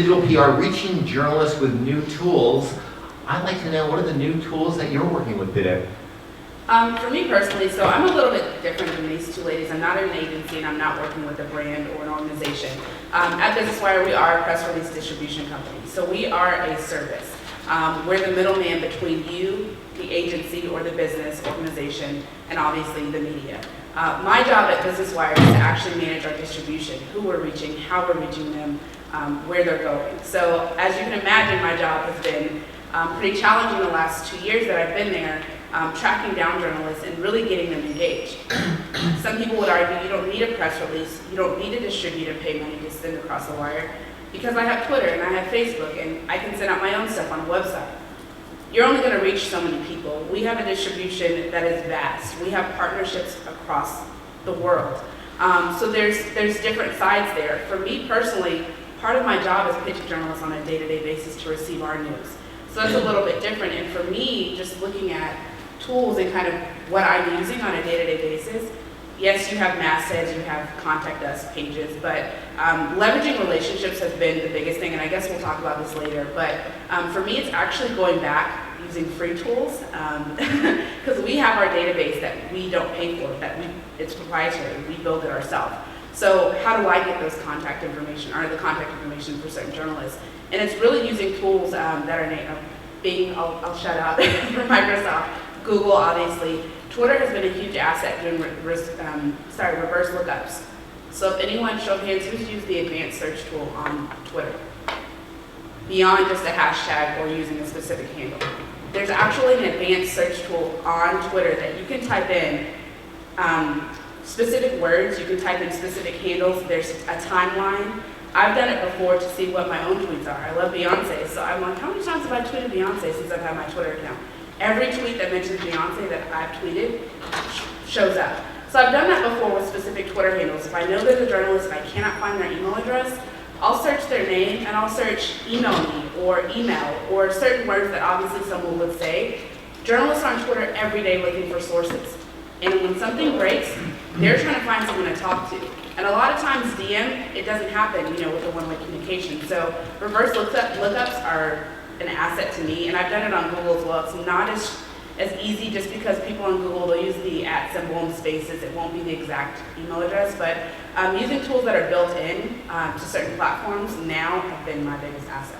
digital PR, reaching journalists with new tools. I'd like to know, what are the new tools that you're working with today? For me personally, so I'm a little bit different than these two ladies. I'm not in an agency and I'm not working with a brand or an organization. At Business Wire, we are a press release distribution company. So we are a service. We're the middleman between you, the agency or the business organization, and obviously the media. My job at Business Wire is to actually manage our distribution, who we're reaching, how we're reaching them, where they're going. So as you can imagine, my job has been pretty challenging the last 2 years that I've been there, tracking down journalists and really getting them engaged. Some people would argue you don't need a press release, you don't need to distribute and pay money to send across the wire, because I have Twitter and I have Facebook and I can send out my own stuff on a website. You're only going to reach so many people. We have a distribution that is vast. We have partnerships across the world. So there's different sides there. For me personally, part of my job is pitching journalists on a day-to-day basis to receive our news. So that's a little bit different. And for me, just looking at tools and kind of what I'm using on a day-to-day basis, yes, you have mastheads, you have contact us pages, but leveraging relationships has been the biggest thing, and I guess we'll talk about this later, but for me it's actually going back using free tools, because we have our database that we don't pay for, it's proprietary, we build it ourselves. So how do I get those contact information, or the contact information for certain journalists? And it's really using tools that are Bing, I'll shout out for Microsoft, Google obviously. Twitter has been a huge asset doing reverse lookups. So if anyone, show of hands, who's used the advanced search tool on Twitter? Beyond just a hashtag or using a specific handle. There's actually an advanced search tool on Twitter that you can type in specific words, you can type in specific handles, there's a timeline. I've done it before to see what my own tweets are. I love Beyonce, so I'm like, how many times have I tweeted Beyonce since I've had my Twitter account? Every tweet that mentions Beyonce that I've tweeted shows up. So I've done that before with specific Twitter handles. If I know there's a journalist and I cannot find their email address, I'll search their name and I'll search email me or email or certain words that obviously someone would say. Journalists are on Twitter every day looking for sources. And when something breaks, they're trying to find someone to talk to. And a lot of times DM, it doesn't happen, with the one-way communication. So reverse lookups are an asset to me, and I've done it on Google as well. It's not as easy just because people on Google, they'll use the @ symbol and spaces. It won't be the exact email address, but using tools that are built in to certain platforms now have been my biggest asset.